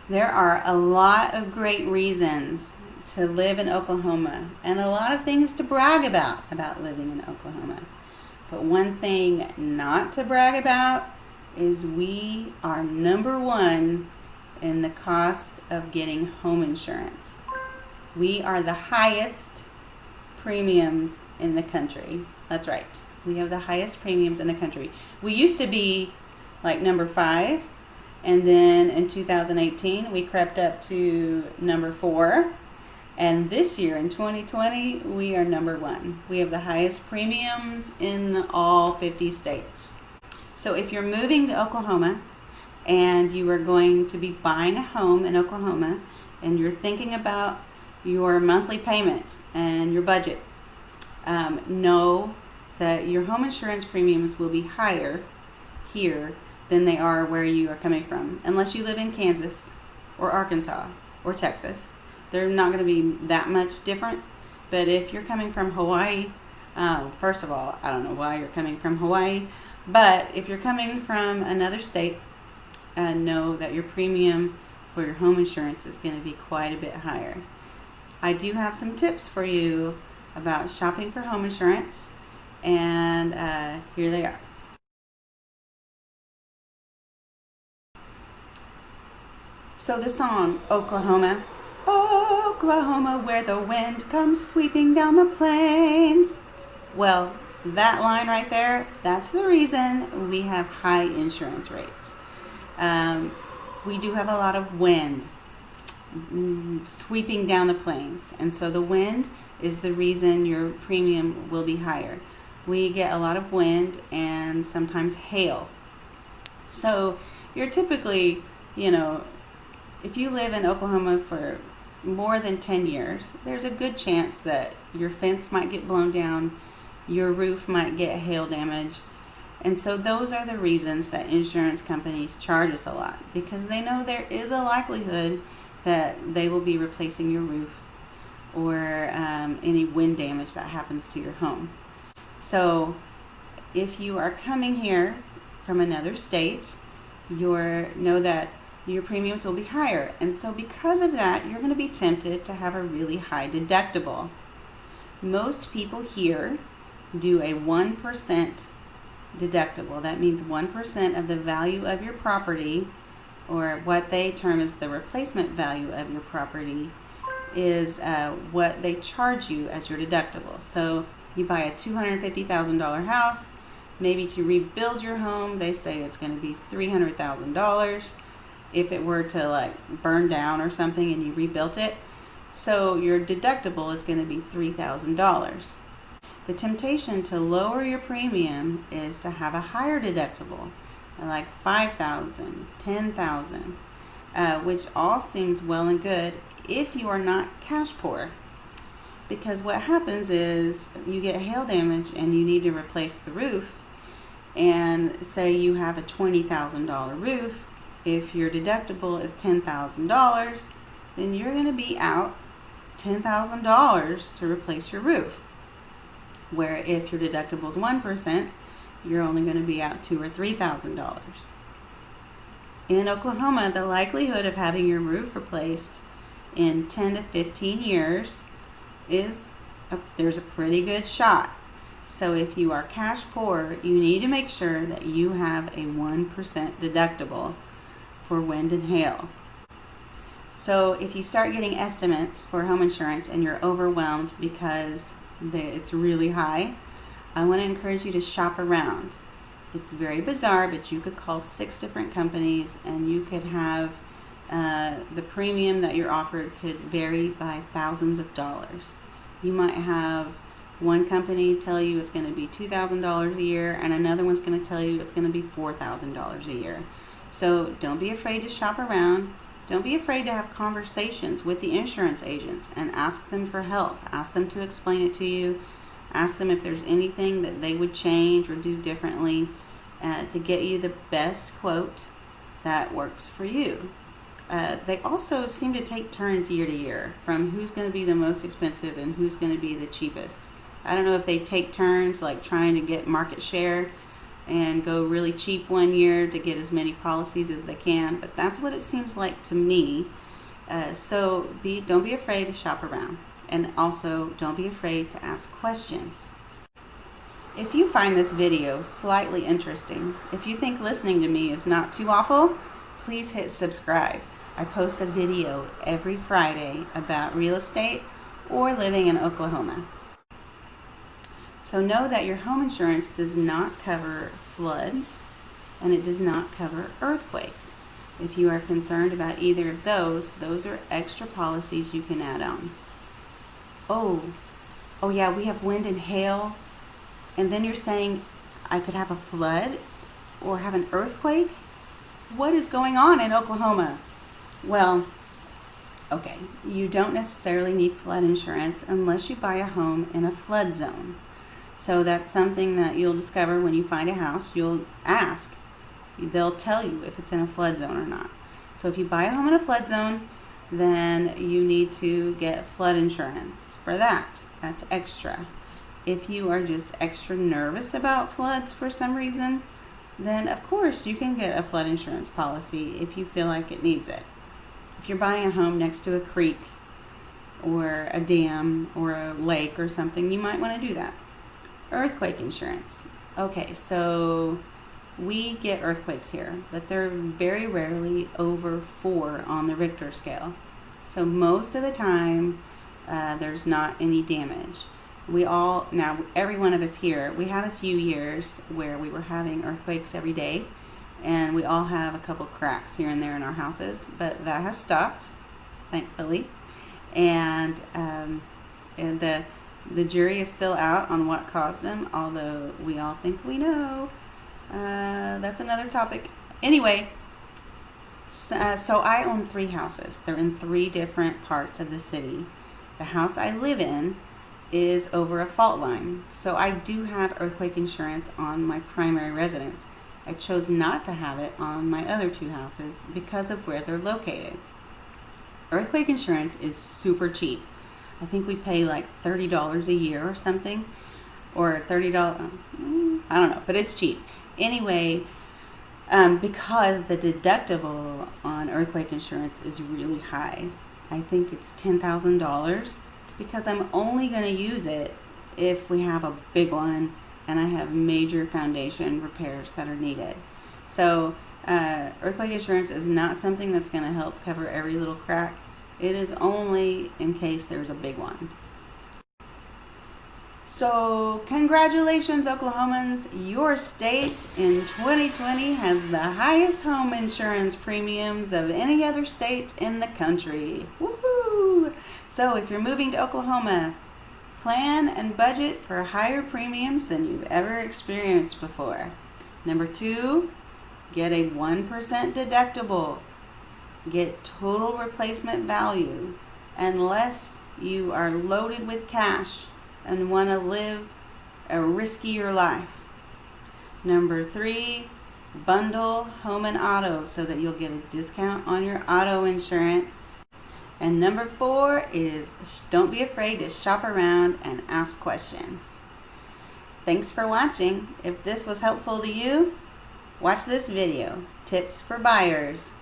There are a lot of great reasons to live in Oklahoma and a lot of things to brag about living in Oklahoma. But one thing not to brag about is we are number one in the cost of getting home insurance. We are the highest premiums in the country. That's right. We have the highest premiums in the country. We used to be like number 5, and then in 2018 we crept up to number 4, and this year in 2020 we are number 1. We have the highest premiums in all 50 states. So if you're moving to Oklahoma and you are going to be buying a home in Oklahoma and you're thinking about your monthly payment and your budget, know that your home insurance premiums will be higher here than they are where you are coming from. Unless you live in Kansas or Arkansas or Texas, they're not going to be that much different. But if you're coming from Hawaii, first of all, I don't know why you're coming from Hawaii, but if you're coming from another state, know that your premium for your home insurance is going to be quite a bit higher. I do have some tips for you about shopping for home insurance, and here they are. So the song Oklahoma, Oklahoma, where the wind comes sweeping down the plains. Well, that line right there, that's the reason we have high insurance rates. We do have a lot of wind sweeping down the plains, and so the wind is the reason your premium will be higher. We get a lot of wind and sometimes hail. So you're typically, if you live in Oklahoma for more than 10 years, there's a good chance that your fence might get blown down, your roof might get hail damage. And so those are the reasons that insurance companies charge us a lot, because they know there is a likelihood that they will be replacing your roof or any wind damage that happens to your home. So if you are coming here from another state, know that your premiums will be higher. And so because of that, you're going to be tempted to have a really high deductible. Most people here do a 1% deductible. That means 1% of the value of your property, or what they term as the replacement value of your property, is what they charge you as your deductible. So you buy a $250,000 house, maybe to rebuild your home, they say it's going to be $300,000 if it were to burn down or something and you rebuilt it. So your deductible is going to be $3,000. The temptation to lower your premium is to have a higher deductible, like $5,000, $10,000, which all seems well and good if you are not cash poor. Because what happens is you get hail damage and you need to replace the roof, and say you have a $20,000 roof. If your deductible is $10,000, then you're going to be out $10,000 to replace your roof. Where if your deductible is 1%, you're only going to be out $2,000 or $3,000. In Oklahoma, the likelihood of having your roof replaced in 10 to 15 years there's a pretty good shot. So if you are cash poor, you need to make sure that you have a 1% deductible for wind and hail. So if you start getting estimates for home insurance and you're overwhelmed because it's really high, I want to encourage you to shop around. It's very bizarre, but you could call 6 different companies and you could have the premium that you're offered could vary by thousands of dollars. You might have one company tell you it's going to be $2,000 a year, and another one's going to tell you it's going to be $4,000 a year. So don't be afraid to shop around. Don't be afraid to have conversations with the insurance agents and ask them for help. Ask them to explain it to you. Ask them if there's anything that they would change or do differently to get you the best quote that works for you. They also seem to take turns year to year from who's going to be the most expensive and who's going to be the cheapest. I don't know if they take turns like trying to get market share, and go really cheap one year to get as many policies as they can, but that's what it seems like to me. So don't be afraid to shop around, and also don't be afraid to ask questions. If you find this video slightly interesting, if you think listening to me is not too awful, please hit subscribe. I post a video every Friday about real estate or living in Oklahoma. So know that your home insurance does not cover floods and it does not cover earthquakes. If you are concerned about either of those are extra policies you can add on. Oh yeah, we have wind and hail, and then you're saying I could have a flood or have an earthquake? What is going on in Oklahoma? Well, okay, you don't necessarily need flood insurance unless you buy a home in a flood zone. So that's something that you'll discover when you find a house. You'll ask. They'll tell you if it's in a flood zone or not. So if you buy a home in a flood zone, then you need to get flood insurance for that. That's extra. If you are just extra nervous about floods for some reason, then of course you can get a flood insurance policy if you feel like it needs it. If you're buying a home next to a creek or a dam or a lake or something, you might want to do that. Earthquake insurance. Okay, so we get earthquakes here, but they're very rarely over 4 on the Richter scale. So most of the time, there's not any damage. Now every one of us here, we had a few years where we were having earthquakes every day, and we all have a couple cracks here and there in our houses, but that has stopped, thankfully. And the jury is still out on what caused them, although we all think we know. That's another topic. Anyway, so I own 3 houses. They're in 3 different parts of the city. The house I live in is over a fault line, so I do have earthquake insurance on my primary residence. I chose not to have it on my other 2 houses because of where they're located. Earthquake insurance is super cheap. I think we pay like $30 a year or something, or $30, I don't know, but it's cheap. Anyway, because the deductible on earthquake insurance is really high. I think it's $10,000, because I'm only going to use it if we have a big one and I have major foundation repairs that are needed. So earthquake insurance is not something that's going to help cover every little crack. It is only in case there's a big one. So congratulations, Oklahomans. Your state in 2020 has the highest home insurance premiums of any other state in the country. Woohoo! So if you're moving to Oklahoma, plan and budget for higher premiums than you've ever experienced before. Number 2, get a 1% deductible. Get total replacement value unless you are loaded with cash and want to live a riskier life. Number 3, bundle home and auto so that you'll get a discount on your auto insurance. And number 4 is don't be afraid to shop around and ask questions. Thanks for watching. If this was helpful to you, watch this video, Tips for Buyers.